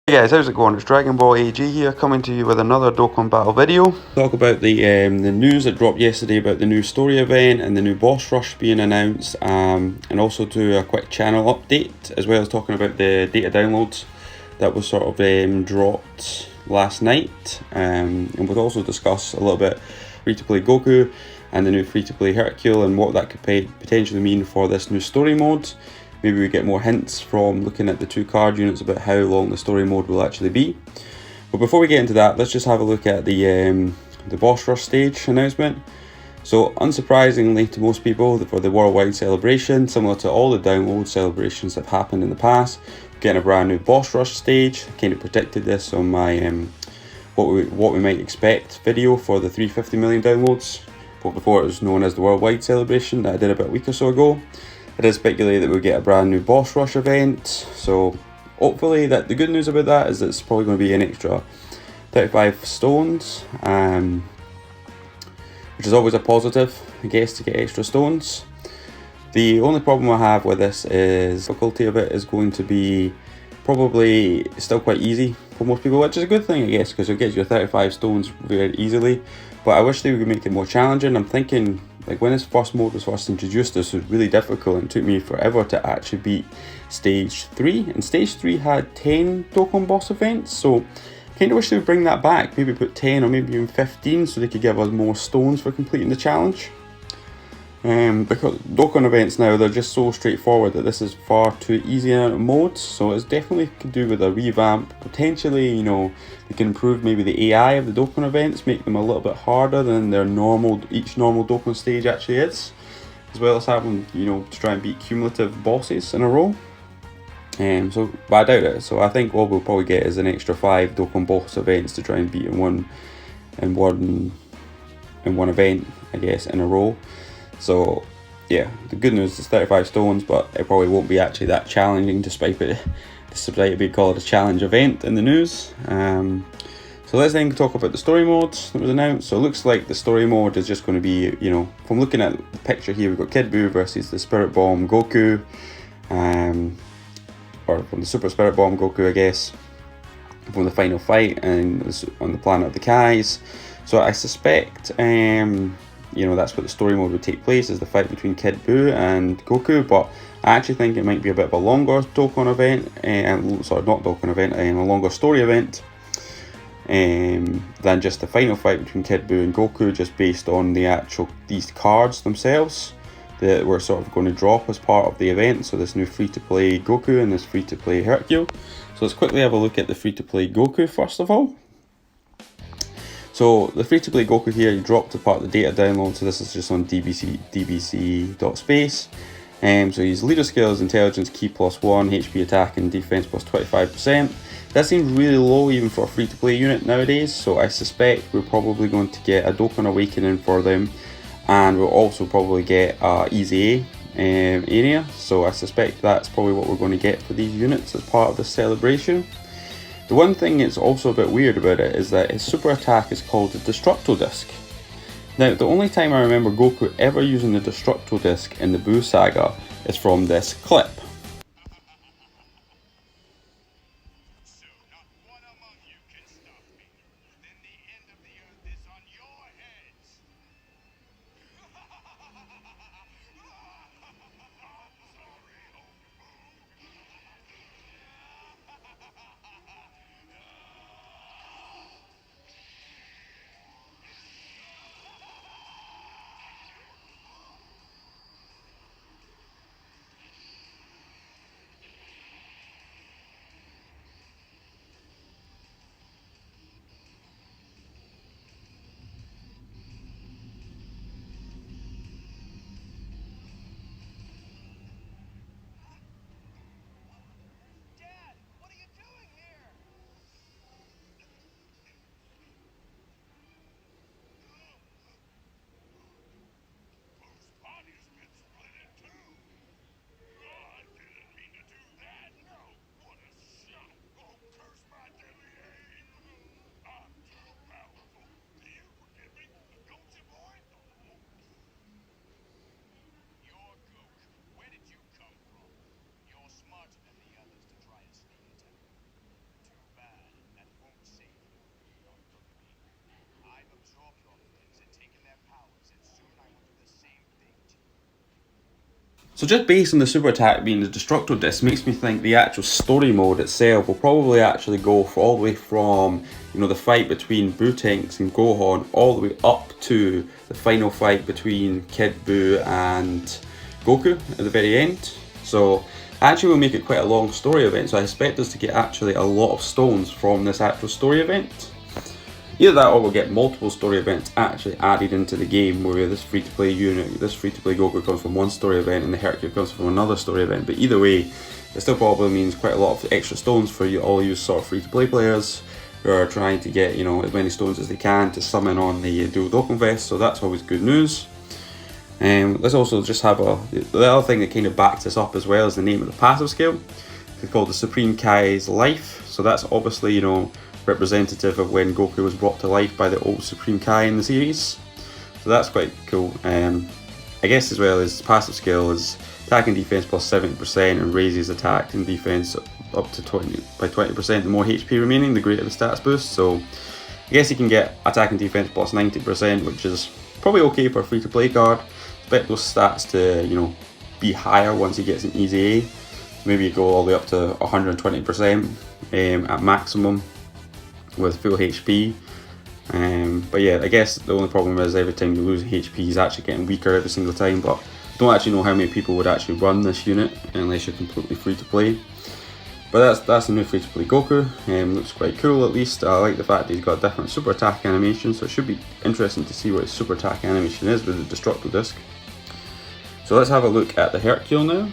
Hey guys, how's it going? It's Dragonball AG here, coming to you with another Dokkan Battle video. Talk about the news that dropped yesterday about the new story event and the new boss rush being announced, and also do a quick channel update, as well as talking about the data downloads that was sort of dropped last night. And we'll also discuss a little bit free-to-play Goku and the new free-to-play Hercule and what that could potentially mean for this new story mode. Maybe we get more hints from looking at the two card units about how long the story mode will actually be. But before we get into that, let's just have a look at the boss rush stage announcement. So unsurprisingly to most people, for the worldwide celebration, similar to all the download celebrations that have happened in the past, we're getting a brand new boss rush stage. I kind of predicted this on my what we might expect video for the 350 million downloads, but before it was known as the worldwide celebration that I did about a week or so ago. It is speculated that we'll get a brand new boss rush event, so hopefully the good news about that is that it's probably going to be an extra 35 stones, which is always a positive, I guess, to get extra stones. The only problem I have with this is the difficulty of it is going to be probably still quite easy for most people, which is a good thing, I guess, because it gets you 35 stones very easily. But I wish they would make it more challenging. I'm thinking, like, when this first mode was first introduced, this was really difficult and it took me forever to actually beat stage 3. And stage 3 had 10 Dokkan boss events, so I kind of wish they would bring that back. Maybe put 10 or maybe even 15 so they could give us more stones for completing the challenge. Because Dokkan events now, they're just so straightforward that this is far too easy in a mode, so it's definitely could do with a revamp. Potentially, you know, they can improve maybe the AI of the Dokkan events, make them a little bit harder than each normal Dokkan stage actually is, as well as having, you know, to try and beat cumulative bosses in a row. But I doubt it, so I think what we'll probably get is an extra 5 Dokkan boss events to try and beat in one event, I guess, in a row. So yeah, the good news is 35 stones, but it probably won't be actually that challenging despite it being called a challenge event in the news. So let's then talk about the story mode that was announced. So it looks like the story mode is just going to be, you know, from looking at the picture here, we've got Kid Buu versus the Spirit Bomb Goku, or from the Super Spirit Bomb Goku, I guess, from the final fight and on the planet of the Kais. So I suspect you know, that's what the story mode would take place, is the fight between Kid Buu and Goku, but I actually think it might be a bit of a longer Dokkan event, not Dokkan event, a longer story event, than just the final fight between Kid Buu and Goku, just based on these cards themselves that we're sort of going to drop as part of the event. So this new free-to-play Goku and this free-to-play Hercule. So let's quickly have a look at the free-to-play Goku first of all. So the free-to-play Goku here, you dropped a part of the data download, so this is just on dbc.space. So his leader skills, intelligence, ki +1, HP attack and defense +25%. That seems really low even for a free-to-play unit nowadays, so I suspect we're probably going to get a Dokkan Awakening for them, and we'll also probably get a Easy A area, so I suspect that's probably what we're going to get for these units as part of the celebration. The one thing that's also a bit weird about it is that his super attack is called the Destructo Disc. Now, the only time I remember Goku ever using the Destructo Disc in the Buu saga is from this clip. So just based on the super attack being the destructo disc makes me think the actual story mode itself will probably actually go for all the way from, you know, the fight between Bootenks and Gohan all the way up to the final fight between Kid Buu and Goku at the very end. So actually will make it quite a long story event, so I expect us to get actually a lot of stones from this actual story event. Either that or we'll get multiple story events actually added into the game, where this free-to-play unit, this free-to-play Goku comes from one story event and the Hercule comes from another story event. But either way, it still probably means quite a lot of extra stones for you, all you sort of free-to-play players who are trying to get, you know, as many stones as they can to summon on the dual Dokkan Vest, so that's always good news. Let's also just have the other thing that kind of backs this up as well is the name of the passive skill. It's called the Supreme Kai's Life, so that's obviously, you know, representative of when Goku was brought to life by the old Supreme Kai in the series. So that's quite cool. I guess as well as passive skill is attack and defense plus 70% and raises attack and defense up to 20%. The more HP remaining, the greater the stats boost. So I guess you can get attack and defense plus 90%, which is probably okay for a free-to-play card. Expect those stats to, you know, be higher once he gets an easy A. Maybe you go all the way up to 120% at maximum with full HP. But yeah, I guess the only problem is every time you lose HP he's actually getting weaker every single time, but I don't actually know how many people would actually run this unit unless you're completely free to play. But that's a new free to play Goku. Looks quite cool at least. I like the fact that he's got a different super attack animation, so it should be interesting to see what his super attack animation is with the destructo disc. So let's have a look at the Hercule now.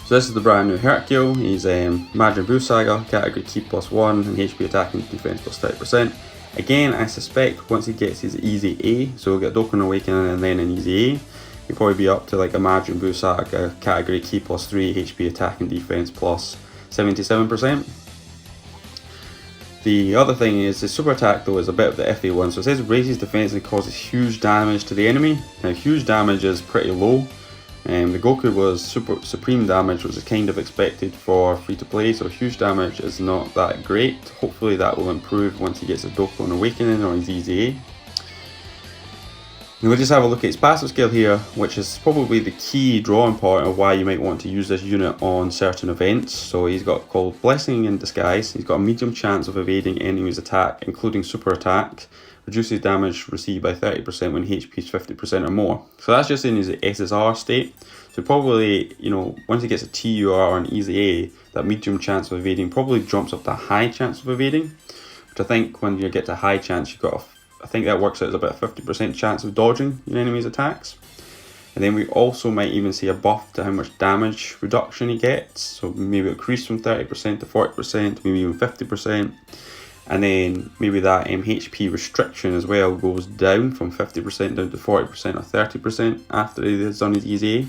So this is the brand new Hercule. He's Majin Buu Saga, category Ki +1 and HP attack and defense plus 30%. Again, I suspect once he gets his easy A, so he'll get Dokkan Awakening and then an easy A, he'll probably be up to like a Majin Buu Saga, category Ki +3, HP attack and defense plus 77%. The other thing is his super attack though is a bit of the iffy one. So it says raises defense and causes huge damage to the enemy. Now huge damage is pretty low. The Goku was supreme damage, which is kind of expected for free to play, so huge damage is not that great. Hopefully that will improve once he gets a Dokkan Awakening or his easy A. And we'll just have a look at his passive skill here, which is probably the key drawing part of why you might want to use this unit on certain events. So he's got called Blessing in Disguise. He's got a medium chance of evading enemies' attack, including super attack. Reduces damage received by 30% when HP is 50% or more. So that's just in his SSR state. So probably, you know, once he gets a TUR or an easy A, that medium chance of evading probably jumps up to a high chance of evading. Which I think when you get to high chance, you've got I think that works out as about a 50% chance of dodging your enemy's attacks. And then we also might even see a buff to how much damage reduction he gets. So maybe increase from 30% to 40%, maybe even 50%. And then maybe that HP restriction as well goes down from 50% down to 40% or 30% after he has done his easy A.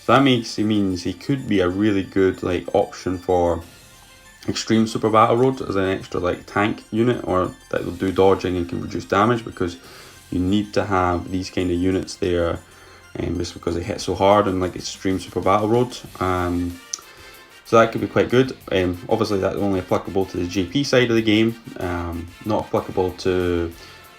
So that means he could be a really good like option for Extreme Super Battle Road as an extra like tank unit, or that will do dodging and can reduce damage, because you need to have these kind of units there, just because they hit so hard on like Extreme Super Battle Road. So that could be quite good. Obviously that's only applicable to the JP side of the game, not applicable to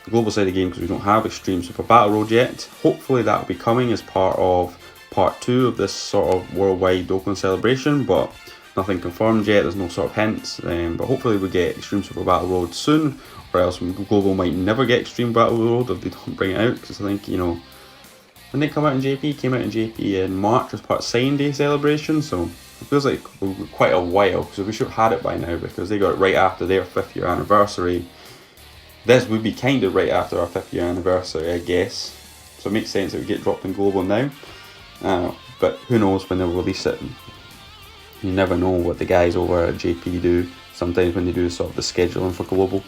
the global side of the game because we don't have Extreme Super Battle Road yet. Hopefully that will be coming as part of part 2 of this sort of worldwide Dokkan celebration, but nothing confirmed yet, there's no sort of hints. But hopefully we get Extreme Super Battle Road soon, or else Global might never get Extreme Battle Road if they don't bring it out, because I think, you know, when they come out in JP, it came out in JP in March as part of Sign Day celebration, so it feels like quite a while, so we should have had it by now because they got it right after their 5th year anniversary. This would be kind of right after our 5th year anniversary, I guess, so it makes sense that we get dropped in Global now. But who knows when they'll release it. You never know what the guys over at JP do sometimes when they do sort of the scheduling for Global.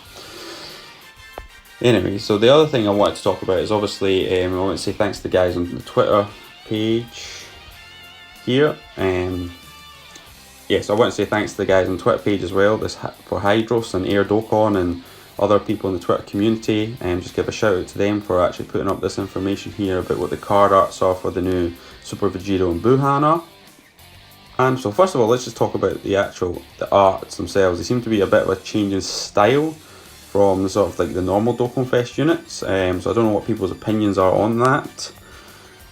Anyway, so the other thing I wanted to talk about is obviously I want to say thanks to the guys on the Twitter page here. So I want to say thanks to the guys on the Twitter page as well, this for Hydros and Air Dokkan and other people in the Twitter community, and just give a shout out to them for actually putting up this information here about what the card arts are for the new Super Vegito and Buuhan are. And so first of all, let's just talk about the arts themselves. They seem to be a bit of a change in style from the sort of like the normal Dokkan Fest units. So I don't know what people's opinions are on that.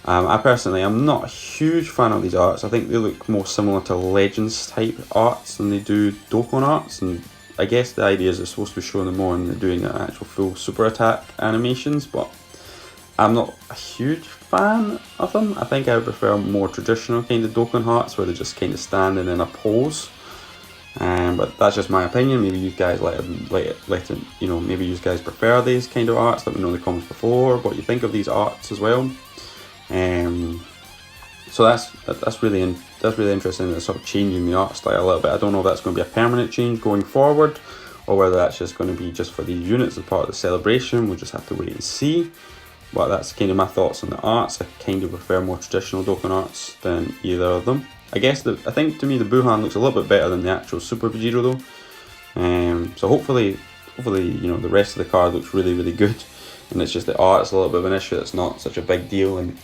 I personally am not a huge fan of these arts. I think they look more similar to Legends type arts than they do Dokkan arts, and I guess the idea is it's supposed to be showing them more and they're doing an actual full super attack animations, but I'm not a huge fan of them. I think I would prefer more traditional kind of Dokkan arts where they're just kind of standing in a pose. But that's just my opinion. Maybe you guys let it, you know, maybe you guys prefer these kind of arts. Let me know in the comments below what you think of these arts as well. So that's really interesting. It's sort of changing the art style a little bit. I don't know if that's going to be a permanent change going forward, or whether that's just going to be just for these units as part of the celebration. We'll just have to wait and see. But that's kind of my thoughts on the arts. I kind of prefer more traditional Dokkan arts than either of them. I think to me the buuhan looks a little bit better than the actual Super Vegito though. So hopefully you know the rest of the card looks really good, and it's just the art's a little bit of an issue. It's not such a big deal, and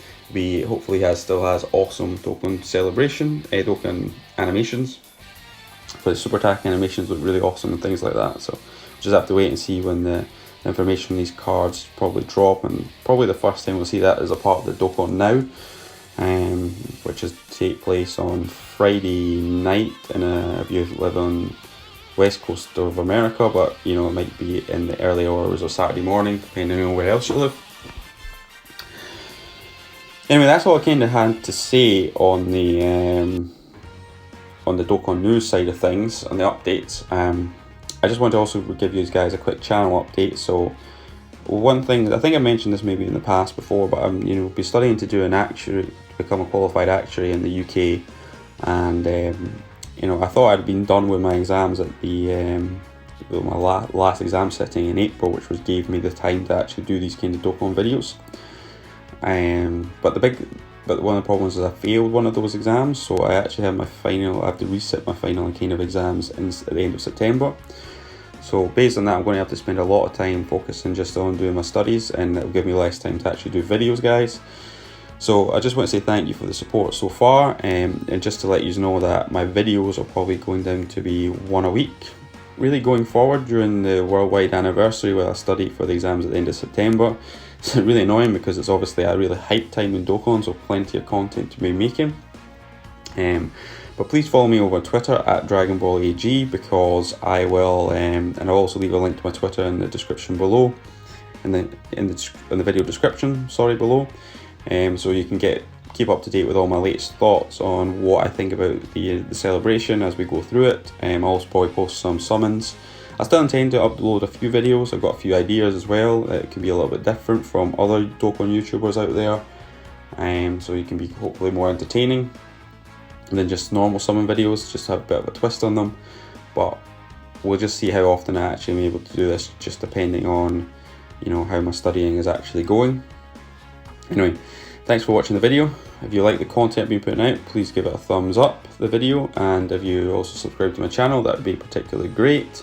hopefully still has awesome Dokkan Dokkan animations. For the super attack animations look really awesome and things like that. So just have to wait and see when the information on these cards probably drop, and probably the first time we'll see that is a part of the Dokkan Now. Which is take place on Friday night if you live on west coast of America, but you know it might be in the early hours of Saturday morning depending on where else you live. Anyway, that's all I kind of had to say on the Dokkan news side of things, on the updates. I just want to also give you guys a quick channel update. So one thing, I think I mentioned this maybe in the past before, but I'm be studying to do an actuary, become a qualified actuary in the UK, and you know I thought I'd been done with my exams at my last exam sitting in April, which gave me the time to actually do these kind of Dokkan videos. But one of the problems is I failed one of those exams, so I actually have my final. I have to resit my final kind of exams at the end of September. So based on that, I'm going to have to spend a lot of time focusing just on doing my studies, and it'll give me less time to actually do videos, guys. So I just want to say thank you for the support so far, and just to let you know that my videos are probably going down to be one a week, really going forward during the worldwide anniversary where I study for the exams at the end of September. It's really annoying because it's obviously a really hype time in Dokkan, so plenty of content to be making. But please follow me over on Twitter at Dragonball AG, because I will, and I'll also leave a link to my Twitter in the description below, and then in the video description, below. So you can keep up to date with all my latest thoughts on what I think about the celebration as we go through it. I'll also probably post some summons. I still intend to upload a few videos. I've got a few ideas as well. It can be a little bit different from other Dokkan YouTubers out there, so you can be hopefully more entertaining than just normal summon videos, just have a bit of a twist on them. But we'll just see how often I actually am able to do this, just depending on how my studying is actually going. Anyway, thanks for watching the video. If you like the content being put out, please give it a thumbs up, the video, and if you also subscribe to my channel, that would be particularly great.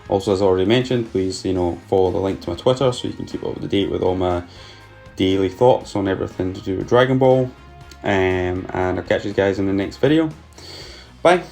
Also, as already mentioned, please follow the link to my Twitter so you can keep up to date with all my daily thoughts on everything to do with Dragon Ball. And I'll catch you guys in the next video. Bye.